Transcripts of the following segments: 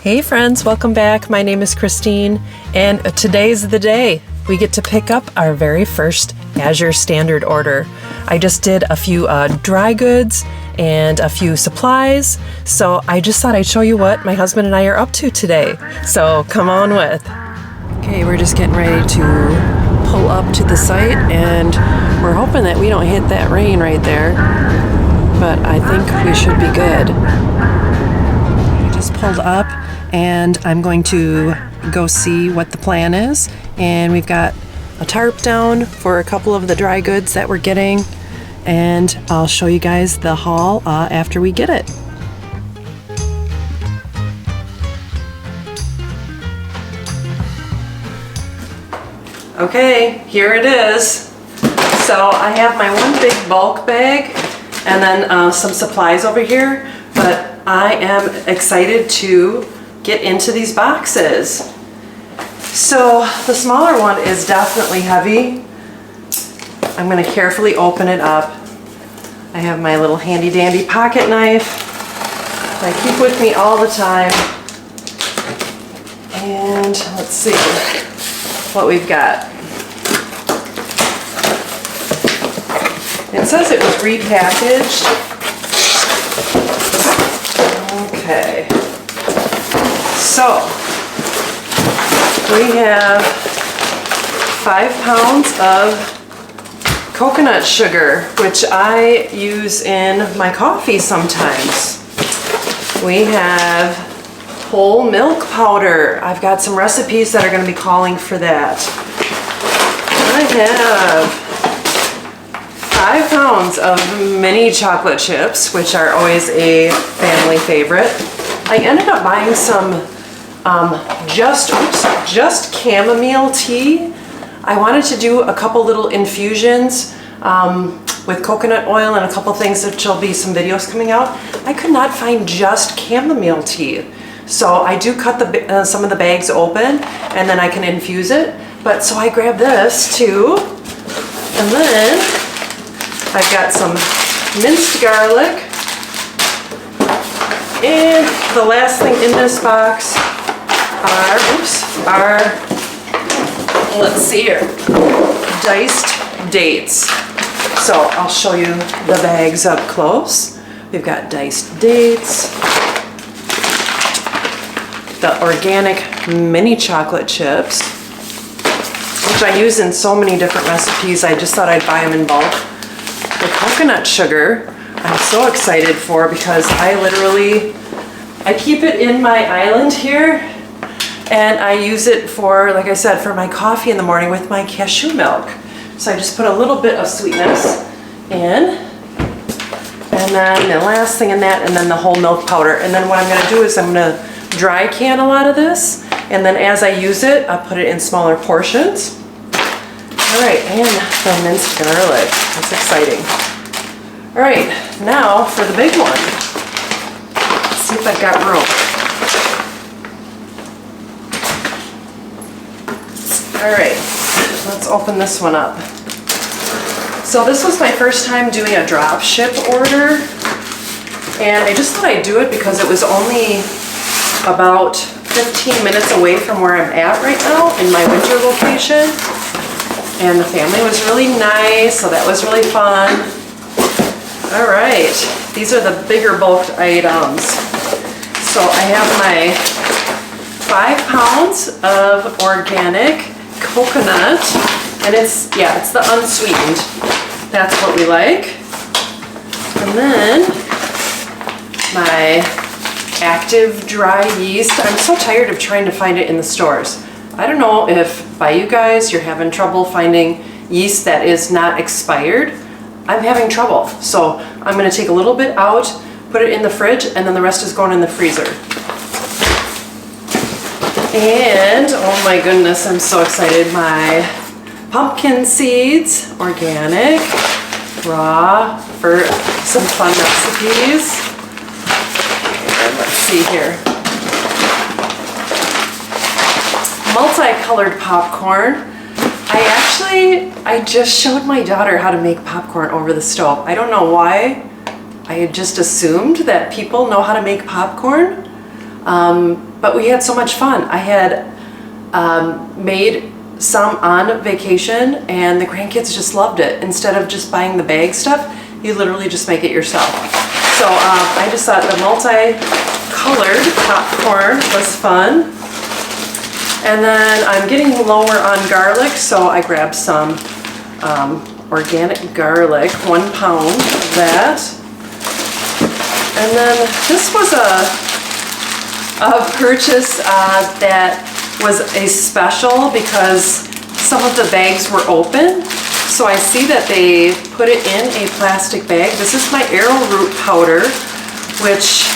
Hey friends, welcome back. My name is Christine, and today's the day. We get to pick up our very first Azure standard order. I just did a few dry goods and a few supplies, so I just thought I'd show you what my husband and I are up to today. So come on with. Okay, we're just getting ready to pull up to the site, and we're hoping that we don't hit that rain right there, but I think we should be good. We just pulled up, and I'm going to go see what the plan is. And we've got a tarp down for a couple of the dry goods that we're getting, and I'll show you guys the haul after we get it. Okay, here it is. So I have my one big bulk bag and then some supplies over here, but I am excited to get into these boxes. So the smaller one is definitely heavy. I'm going to carefully open it up. I have my little handy dandy pocket knife that I keep with me all the time. And let's see what we've got. It says it was repackaged. Okay. So we have 5 pounds of coconut sugar, which I use in my coffee sometimes. We have whole milk powder. I've got some recipes that are going to be calling for that. I have 5 pounds of mini chocolate chips, which are always a family favorite. I ended up buying some just chamomile tea. I wanted to do a couple little infusions with coconut oil and a couple things, that there'll be some videos coming out. I could not find just chamomile tea. So I do cut some of the bags open and then I can infuse it. But so I grabbed this too. And then I've got some minced garlic. And the last thing in this box are, let's see here, diced dates. So I'll show you the bags up close. We've got diced dates, the organic mini chocolate chips, which I use in so many different recipes. I just thought I'd buy them in bulk. The coconut sugar, I'm so excited for, because I keep it in my island here, and I use it for, like I said, for my coffee in the morning with my cashew milk. So I just put a little bit of sweetness in, and then the last thing in that, and then the whole milk powder. And then what I'm going to do is I'm going to dry can a lot of this, and then as I use it, I put it in smaller portions. All right, and the minced garlic. That's exciting. All right, now for the big one. Let's see if I've got room. All right, let's open this one up. So this was my first time doing a drop ship order, and I just thought I'd do it because it was only about 15 minutes away from where I'm at right now in my winter location. And the family was really nice, so that was really fun. All right, these are the bigger bulked items. So I have my 5 pounds of organic coconut, and it's the unsweetened. That's what we like. And then my active dry yeast. I'm so tired of trying to find it in the stores. I don't know if by you guys you're having trouble finding yeast that is not expired. I'm having trouble. So I'm going to take a little bit out, put it in the fridge, and then the rest is going in the freezer. And oh my goodness, I'm so excited. My pumpkin seeds, organic, raw, for some fun recipes. And let's see here. Multicolored popcorn. I just showed my daughter how to make popcorn over the stove. I don't know why. I had just assumed that people know how to make popcorn. but we had so much fun. I had made some on vacation and the grandkids just loved it. Instead of just buying the bag stuff, you literally just make it yourself. So I just thought the multi-colored popcorn was fun. And then I'm getting lower on garlic, so I grabbed some organic garlic, 1 pound of that. And then this was a purchase that was a special because some of the bags were open. So I see that they put it in a plastic bag. This is my Arrowroot powder, which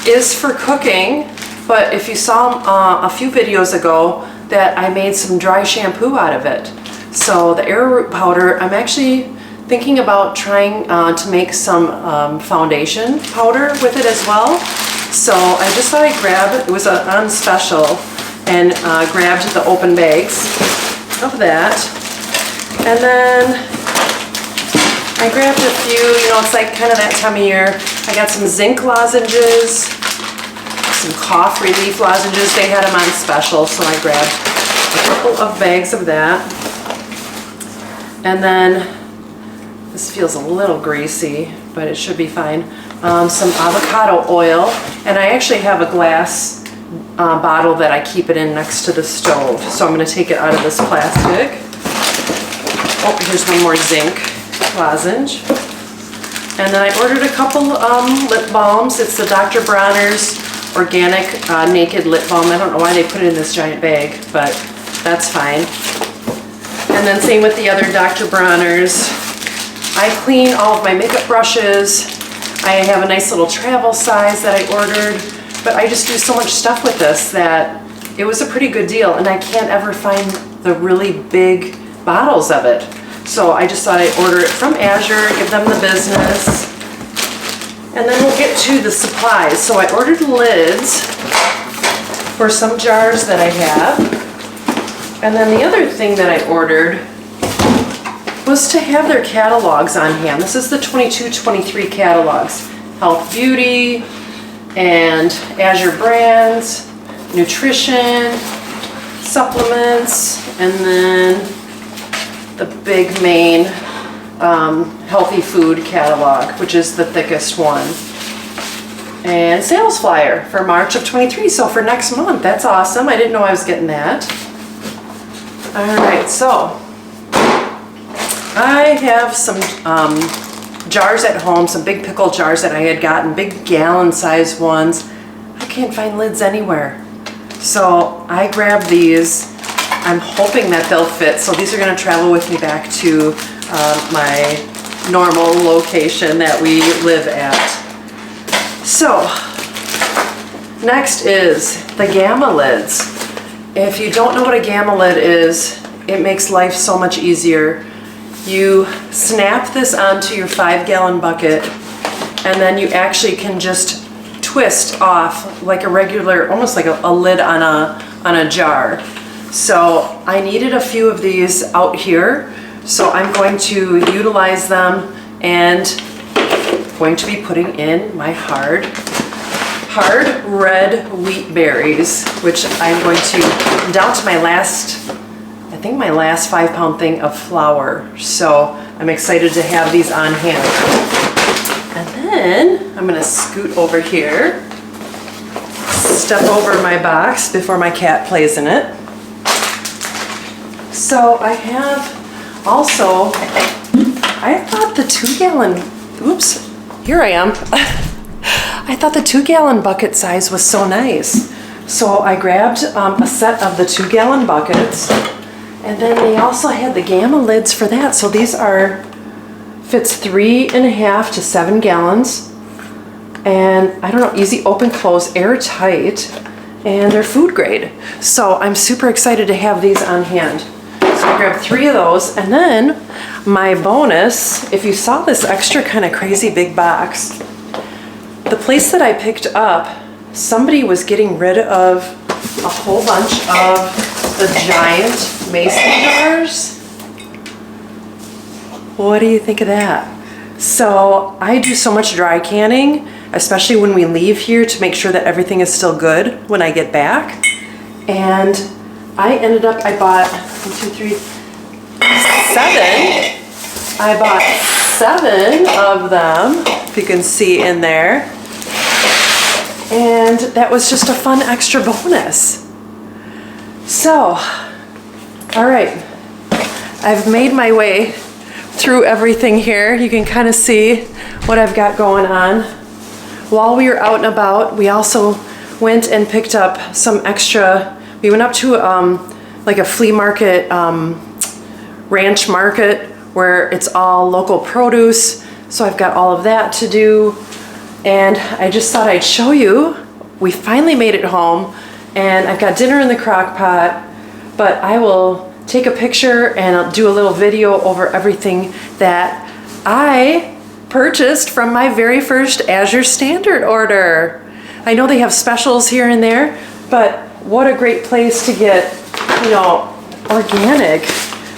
is for cooking. But if you saw a few videos ago that I made some dry shampoo out of it. So the Arrowroot powder, I'm actually thinking about trying to make some foundation powder with it as well. So I just thought I'd grab, it was on special, and grabbed the open bags of that. And then I grabbed a few, you know, it's like kind of that time of year. I got some zinc lozenges, some cough relief lozenges. They had them on special, so I grabbed a couple of bags of that. And then, this feels a little greasy, but it should be fine. Some avocado oil, and I actually have a glass bottle that I keep it in next to the stove. So I'm going to take it out of this plastic. Oh, here's one more zinc lozenge. And then I ordered a couple lip balms. It's the Dr. Bronner's Organic Naked Lip Balm. I don't know why they put it in this giant bag, but that's fine. And then same with the other Dr. Bronner's. I clean all of my makeup brushes. I have a nice little travel size that I ordered, but I just do so much stuff with this that it was a pretty good deal, and I can't ever find the really big bottles of it. So I just thought I'd order it from Azure, give them the business, and then we'll get to the supplies. So I ordered lids for some jars that I have, and then the other thing that I ordered was to have their catalogs on hand. This is the 22-23 catalogs. Health, beauty, and Azure brands, nutrition, supplements, and then the big main healthy food catalog, which is the thickest one. And sales flyer for March of 23, so for next month. That's awesome. I didn't know I was getting that. All right, so I have some jars at home, some big pickle jars that I had gotten, big gallon size ones. I can't find lids anywhere. So I grabbed these. I'm hoping that they'll fit. So these are gonna travel with me back to my normal location that we live at. So next is the Gamma lids. If you don't know what a Gamma lid is, it makes life so much easier. You snap this onto your 5-gallon bucket, and then you actually can just twist off like a regular, almost like a lid on a jar. So I needed a few of these out here, so I'm going to utilize them and going to be putting in my hard red wheat berries, which I'm going to down to my last, I think my last 5-pound thing of flour. So I'm excited to have these on hand. And then I'm gonna scoot over here, step over my box before my cat plays in it. So I have also, I thought the 2-gallon, oops, here I am. I thought the 2-gallon bucket size was so nice. So I grabbed a set of the 2-gallon buckets. And then they also had the Gamma lids for that. So these fits 3.5 to 7 gallons. And I don't know, easy open, close, airtight, and they're food grade. So I'm super excited to have these on hand. So I grabbed 3 of those. And then my bonus, if you saw this extra kind of crazy big box, the place that I picked up, somebody was getting rid of a whole bunch of the giant mason jars. What do you think of that? So I do so much dry canning especially when we leave here, to make sure that everything is still good when I get back. And I ended up, I bought 1, 2, 3, 7. I bought 7 of them, if you can see in there. And that was just a fun extra bonus. So, all right, I've made my way through everything here. You can kind of see what I've got going on. While we were out and about, we also went and picked up some extra. We went up to like a flea market, ranch market, where it's all local produce. So I've got all of that to do. And I just thought I'd show you. We finally made it home, and I've got dinner in the crock pot, but I will take a picture and I'll do a little video over everything that I purchased from my very first Azure standard order. I know they have specials here and there, but what a great place to get, you know, organic.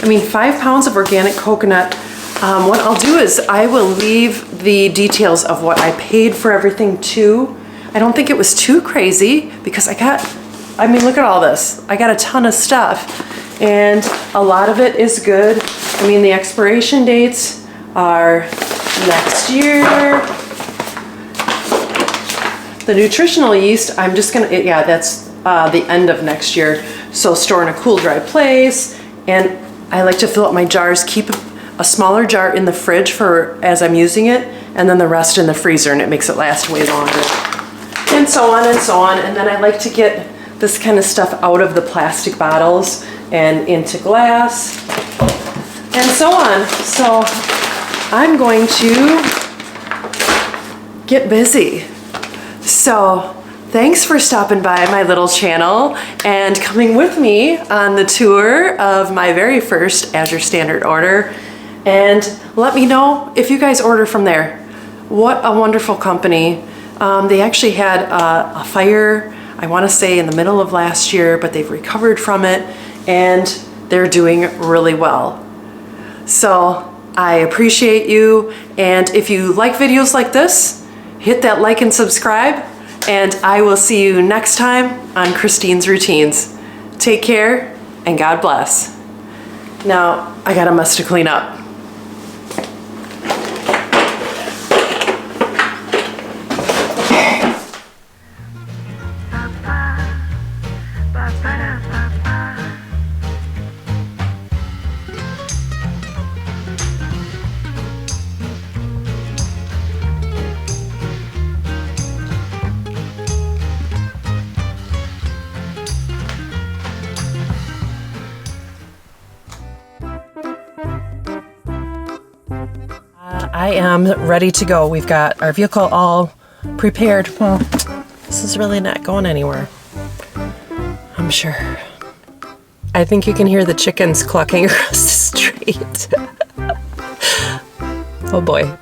I mean, 5 pounds of organic coconut. What I'll do is I will leave the details of what I paid for everything too. I don't think it was too crazy because I mean, look at all this. I got a ton of stuff, and a lot of it is good. I mean, the expiration dates are next year. The nutritional yeast, I'm just gonna, yeah, that's the end of next year. So store in a cool, dry place. And I like to fill up my jars, keep a smaller jar in the fridge for as I'm using it, and then the rest in the freezer, and it makes it last way longer. And so on and so on. And then I like to get this kind of stuff out of the plastic bottles and into glass and so on. So I'm going to get busy. So thanks for stopping by my little channel and coming with me on the tour of my very first Azure standard order. And let me know if you guys order from there. What a wonderful company. They actually had a fire, I want to say in the middle of last year, but they've recovered from it and they're doing really well. So I appreciate you. And if you like videos like this, hit that like and subscribe. And I will see you next time on Christine's Routines. Take care and God bless. Now I got a mess to clean up. I am ready to go. We've got our vehicle all prepared. Well, this is really not going anywhere, I'm sure. I think you can hear the chickens clucking across the street. Oh boy.